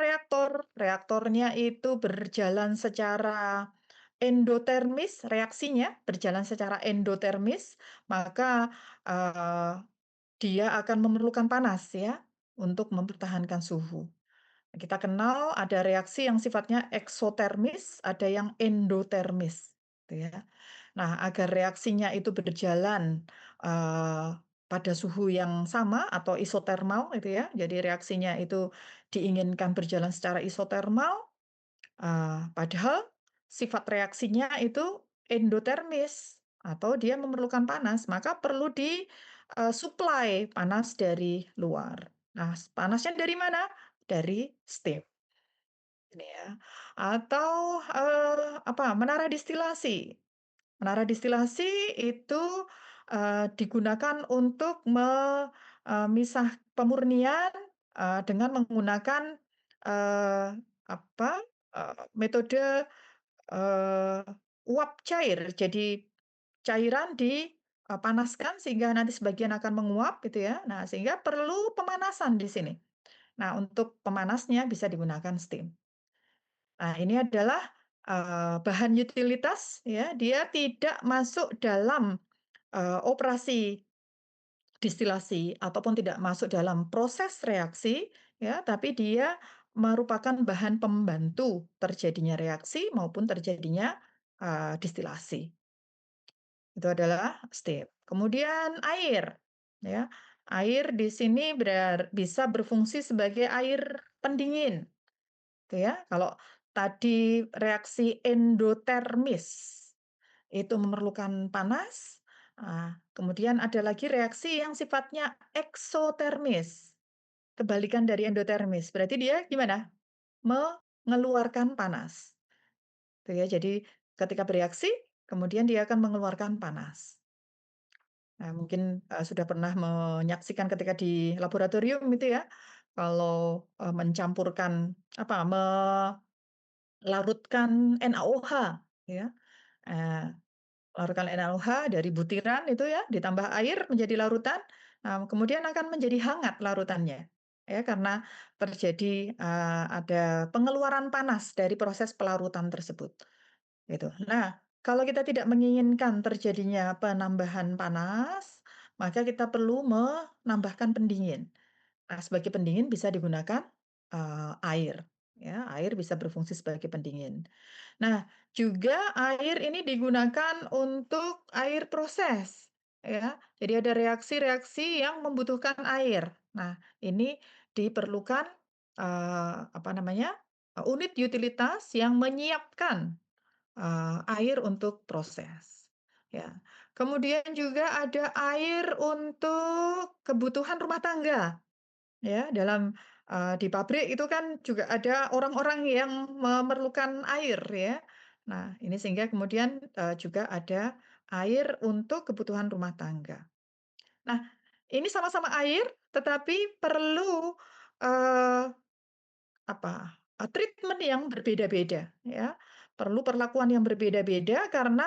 reaktornya itu berjalan secara endotermis, reaksinya berjalan secara endotermis, maka, eee, dia akan memerlukan panas ya, untuk mempertahankan suhu. Kita kenal ada reaksi yang sifatnya eksotermis, ada yang endotermis, gitu ya. Nah, agar reaksinya itu berjalan, eee, pada suhu yang sama atau isotermal gitu ya, jadi reaksinya itu diinginkan berjalan secara isotermal, padahal sifat reaksinya itu endotermis atau dia memerlukan panas, maka perlu suplai panas dari luar. Nah, panasnya dari mana? Dari steam, ini ya. Atau, menara distilasi. Menara distilasi itu, digunakan untuk pemurnian, dengan menggunakan, eee, apa, metode, eee, uap cair. Jadi cairan dipanaskan sehingga nanti sebagian akan menguap gitu ya. Nah, sehingga perlu pemanasan di sini. Nah, untuk pemanasnya bisa digunakan steam. Nah, ini adalah, bahan utilitas ya, dia tidak masuk dalam, operasi distilasi ataupun tidak masuk dalam proses reaksi ya, tapi dia merupakan bahan pembantu terjadinya reaksi maupun terjadinya, distilasi. Itu adalah steam. Kemudian air, ya. Air di sini bisa berfungsi sebagai air pendingin, gitu ya. Kalau tadi reaksi endotermis itu memerlukan panas, kemudian ada lagi reaksi yang sifatnya eksotermis, kebalikan dari endotermis. Berarti dia gimana? Mengeluarkan panas, gitu ya. Jadi ketika bereaksi, kemudian dia akan mengeluarkan panas. Nah, mungkin, sudah pernah menyaksikan ketika di laboratorium itu ya, kalau, mencampurkan melarutkan NaOH ya, eee, larutkan NaOH dari butiran itu ya, ditambah air menjadi larutan, kemudian akan menjadi hangat larutannya, ya, karena terjadi, ada pengeluaran panas dari proses pelarutan tersebut, gitu. Nah, kalau kita tidak menginginkan terjadinya penambahan panas, maka kita perlu menambahkan pendingin. Nah, sebagai pendingin bisa digunakan, air, ya, air bisa berfungsi sebagai pendingin. Nah, juga air ini digunakan untuk air proses, ya. Jadi ada reaksi-reaksi yang membutuhkan air. Nah, ini diperlukan, unit utilitas yang menyiapkan, air untuk proses, ya. Kemudian juga ada air untuk kebutuhan rumah tangga. Ya, di pabrik itu kan juga ada orang-orang yang memerlukan air ya. Nah, ini sehingga kemudian, juga ada air untuk kebutuhan rumah tangga. Nah, ini sama-sama air, tetapi perlu, eee, treatment yang berbeda-beda ya. Perlu perlakuan yang berbeda-beda karena,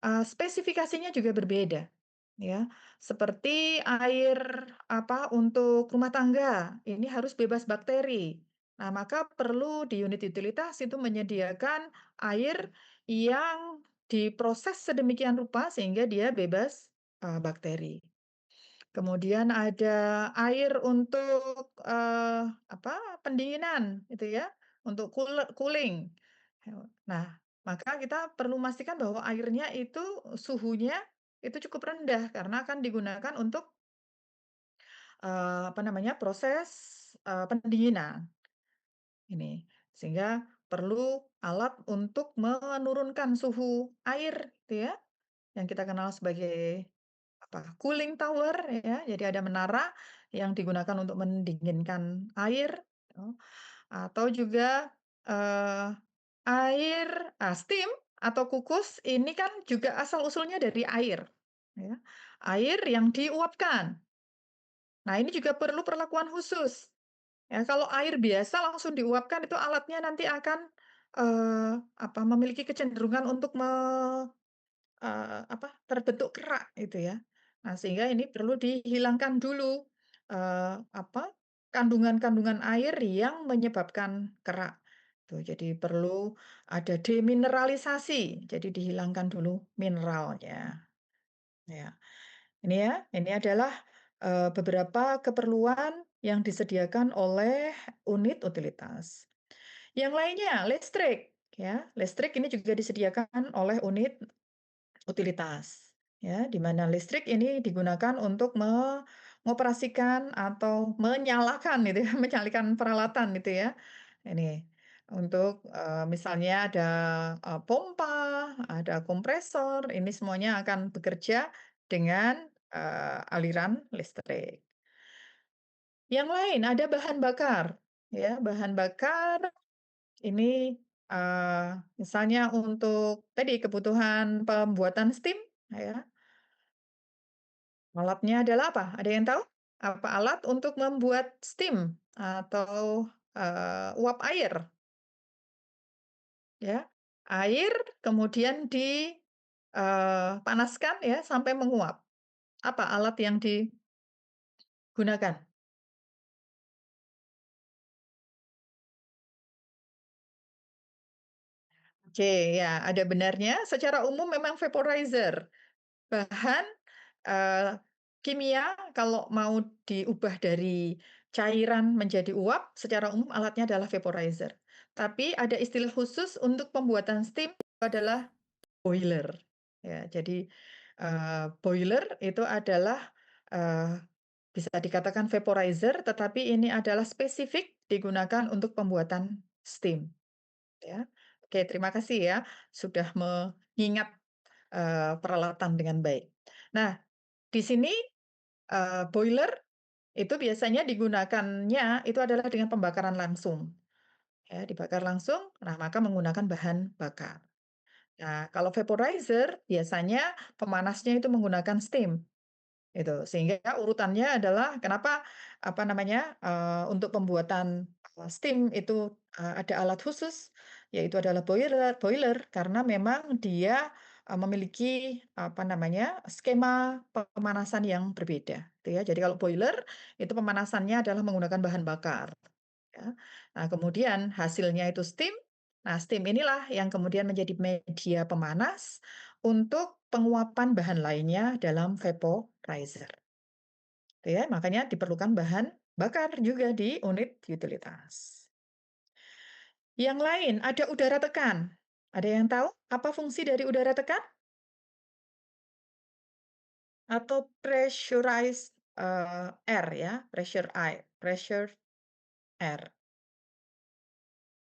spesifikasinya juga berbeda. Ya, seperti air untuk rumah tangga, ini harus bebas bakteri. Nah, maka perlu di unit utilitas itu menyediakan air yang diproses sedemikian rupa sehingga dia bebas, bakteri. Kemudian ada air untuk, pendinginan itu ya, untuk cooling. Nah, maka kita perlu memastikan bahwa airnya itu suhunya itu cukup rendah karena akan digunakan untuk, proses, pendinginan ini. Sehingga perlu alat untuk menurunkan suhu air gitu ya, yang kita kenal sebagai cooling tower ya. Jadi ada menara yang digunakan untuk mendinginkan air, gitu. Atau juga, eee, steam atau kukus ini kan juga asal-usulnya dari air, ya. Air yang diuapkan. Nah, ini juga perlu perlakuan khusus, ya. Kalau air biasa langsung diuapkan itu alatnya nanti akan, memiliki kecenderungan untuk terbentuk kerak itu ya. Nah, sehingga ini perlu dihilangkan dulu, kandungan-kandungan air yang menyebabkan kerak. Tuh, jadi perlu ada demineralisasi, jadi dihilangkan dulu mineralnya, ya. Ini adalah, beberapa keperluan yang disediakan oleh unit utilitas. Yang lainnya listrik, ya. Listrik ini juga disediakan oleh unit utilitas, ya, di mana listrik ini digunakan untuk mengoperasikan atau menyalakan gitu ya, menyalakan peralatan gitu ya. Ini untuk, misalnya ada, pompa, ada kompresor, ini semuanya akan bekerja dengan, aliran listrik. Yang lain ada bahan bakar, ya, bahan bakar ini, misalnya untuk tadi kebutuhan pembuatan steam, ya, alatnya adalah apa? Ada yang tahu? Apa alat untuk membuat steam atau, uap air, ya? Air kemudian panaskan ya sampai menguap. Apa alat yang digunakan? Oke, ya, ada benarnya. Secara umum memang vaporizer, bahan, eee, kimia kalau mau diubah dari cairan menjadi uap, secara umum alatnya adalah vaporizer. Tapi ada istilah khusus untuk pembuatan steam itu adalah boiler. Ya, jadi, boiler itu adalah, eee, bisa dikatakan vaporizer, tetapi ini adalah spesifik digunakan untuk pembuatan steam. Ya. Oke, terima kasih ya sudah mengingat, peralatan dengan baik. Nah, di sini, boiler itu biasanya digunakannya itu adalah dengan pembakaran langsung, ya, dibakar langsung, nah maka menggunakan bahan bakar. Nah, kalau vaporizer biasanya pemanasnya itu menggunakan steam. Itu, sehingga urutannya adalah kenapa, apa namanya, untuk pembuatan, steam itu, ada alat khusus, yaitu adalah boiler boiler karena memang dia, memiliki, apa namanya, skema pemanasan yang berbeda, gitu ya. Jadi kalau boiler, itu pemanasannya adalah menggunakan bahan bakar, ya. Nah, kemudian hasilnya itu steam. Nah, steam inilah yang kemudian menjadi media pemanas untuk penguapan bahan lainnya dalam vaporizer. Gitu ya, makanya diperlukan bahan bakar juga di unit utilitas. Yang lain, ada udara tekan. Ada yang tahu apa fungsi dari udara tekan? Atau pressurized, air ya, pressure air.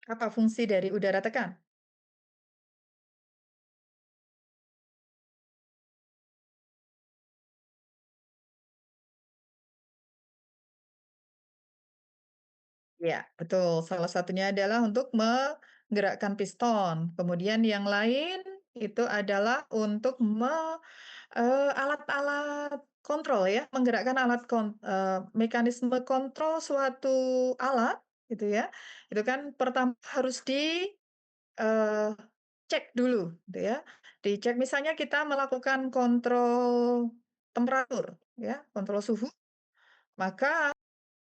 Apa fungsi dari udara tekan? Ya, betul. Salah satunya adalah untuk menggerakkan piston. Kemudian yang lain itu adalah untuk alat-alat kontrol ya, menggerakkan mekanisme kontrol suatu alat gitu ya. Itu kan pertama harus eee, cek dulu gitu ya. Dicek misalnya kita melakukan kontrol temperatur ya, kontrol suhu, maka